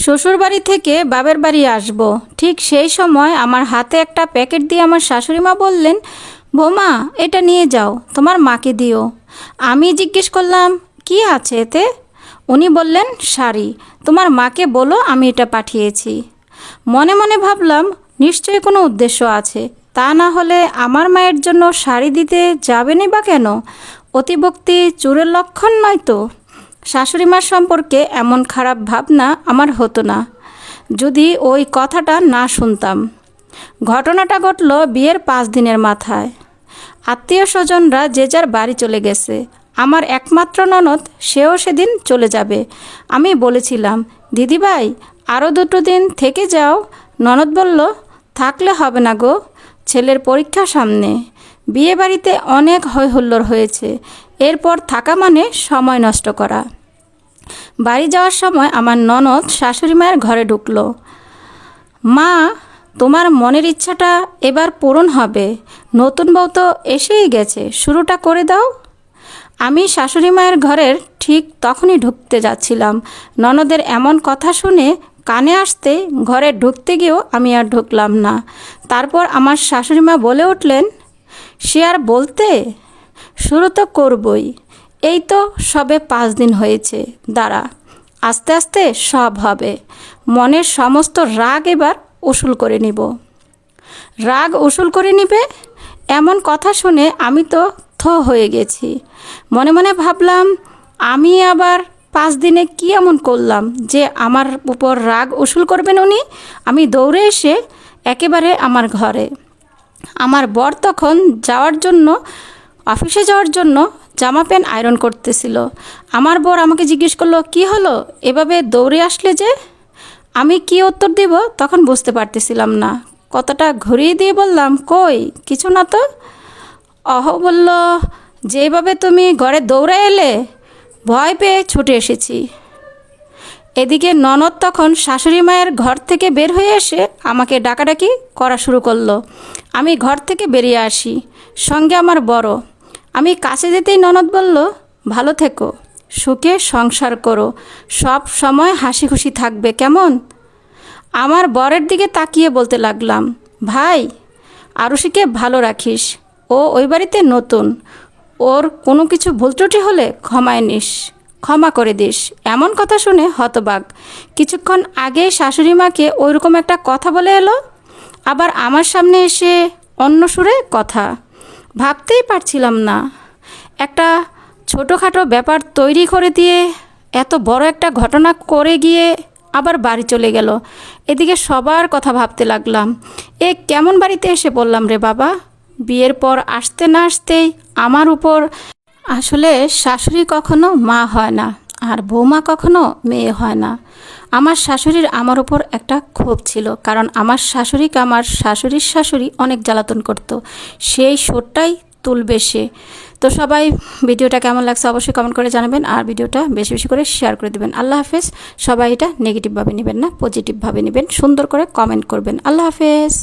শ্বশুরবাড়ি থেকে বাপের বাড়ি আসব, ঠিক সেই সময় আমার হাতে একটা প্যাকেট দিয়ে আমার শাশুড়িমা বললেন, বৌমা এটা নিয়ে যাও, তোমার মাকে দিও। আমি জিজ্ঞেস করলাম, কি আছে এতে? উনি বললেন, শাড়ি, তোমার মাকে বলো আমি এটা পাঠিয়েছি। মনে মনে ভাবলাম, নিশ্চয়ই কোনো উদ্দেশ্য আছে, তা না হলে আমার মায়ের জন্য শাড়ি দিতে যাবেনই বা কেন? অতিভক্তি চোরের লক্ষণ নয় তো? শাশুড়িমার সম্পর্কে এমন খারাপ ভাবনা আমার হতো না যদি ওই কথাটা না শুনতাম। ঘটনাটা ঘটল বিয়ের 5 দিনের মাথায়। আত্মীয় স্বজনরা যে যার বাড়ি চলে গেছে। আমার একমাত্র ননদ, সেও সেদিন চলে যাবে। আমি বলেছিলাম, দিদিভাই আরও 2 দিন থেকে যাও। ননদ বলল, থাকলে হবে না গো, ছেলের পরীক্ষা সামনে, বিয়ে বাড়িতে অনেক হইহুল্লোড় হয়েছে, এরপর থাকা মানে সময় নষ্ট করা। বাড়ি যাওয়ার সময় আমার ননদ শাশুড়ি মায়ের ঘরে ঢুকলো। মা, তোমার মনের ইচ্ছাটা এবার পূরণ হবে, নতুন বউ তো এসেই গেছে, শুরুটা করে দাও। আমি শাশুড়ি মায়ের ঘরের ঠিক তখনই ঢুকতে যাচ্ছিলাম, ননদের এমন কথা শুনে কানে আসতে ঘরে ঢুকতে গিয়েও আমি আর ঢুকলাম না। তারপর আমার শাশুড়ি মা বলে উঠলেন, সে আর বলতে, শুরু তো করবই, এই তো সবে 5 দিন হয়েছে, দাঁড়া, আস্তে আস্তে সব হবে। মনের সমস্ত রাগ এবার উসুল করে নিব। রাগ উসুল করে নিবে, এমন কথা শুনে আমি তো হয়ে গেছি। মনে মনে ভাবলাম, আমি আবার 5 দিনে কি এমন করলাম যে আমার উপর রাগ উসুল করবেন উনি? আমি দৌড়ে এসে একেবারে আমার ঘরে। আমার বর তখন অফিসে যাওয়ার জন্য জামা প্যান্ট আয়রন করতেছিল। আমার বর আমাকে জিজ্ঞেস করলো, কি হলো, এভাবে দৌড়ে আসলে যে? আমি কি উত্তর দিব তখন বুঝতে পারতেছিলাম না। কতটা ঘুরিয়ে দিয়ে বললাম, কই কিছু না তো। বলল, যেভাবে তুমি ঘরে দৌড়ে এলে, ভয় পেয়ে ছুটে এসেছি। এদিকে ননদ তখন শাশুড়ি মায়ের ঘর থেকে বের হয়ে এসে আমাকে ডাকাডাকি করা শুরু করলো। আমি ঘর থেকে বেরিয়ে আসি, সঙ্গে আমার বড়। আমি কাছে যেতেই ননদ বলল, ভালো থেকো, সুখে সংসার করো, সব সময় হাসি খুশি থাকবে, কেমন? আমার বরের দিকে তাকিয়ে বলতে লাগলাম, ভাই আরুষিকে ভালো রাখিস, ও ওই বাড়িতে নতুন, ওর কোনো কিছু ভুল ত্রুটি হলে ক্ষমা করে দিস। এমন কথা শুনে হতবাক। কিছুক্ষণ আগে শাশুড়ি মাকে ওইরকম একটা কথা বলে এলো, আবার আমার সামনে এসে অন্য সুরে কথা। ভাবতেই পারছিলাম না, একটা ছোটোখাটো ব্যাপার তৈরি করে দিয়ে এত বড় একটা ঘটনা করে গিয়ে আবার বাড়ি চলে গেল। এদিকে সবার কথা ভাবতে লাগলাম, এ কেমন বাড়িতে এসে পড়লাম রে বাবা। বিয়ের পর আসতে না আসতেই আমার উপর। আসলে শাশুড়ি কখনো মা হয় না, আর বৌমা কখনো মেয়ে হয় না। আমার শাশুড়ির আমার উপর একটা ক্ষোভ ছিল, কারণ আমার শাশুড়িকে আমার শাশুড়ির শাশুড়ি অনেক জ্বালাতন করত, সেই সুরটাই তুলবে সে। তো সবাই ভিডিওটা কেমন লাগছে অবশ্যই কমেন্ট করে জানাবেন, আর ভিডিওটা বেশি বেশি করে শেয়ার করে দেবেন। আল্লাহ হাফেজ। সবাই এটা নেগেটিভভাবে নেবেন না, পজিটিভভাবে নেবেন, সুন্দর করে কমেন্ট করবেন। আল্লাহ হাফেজ।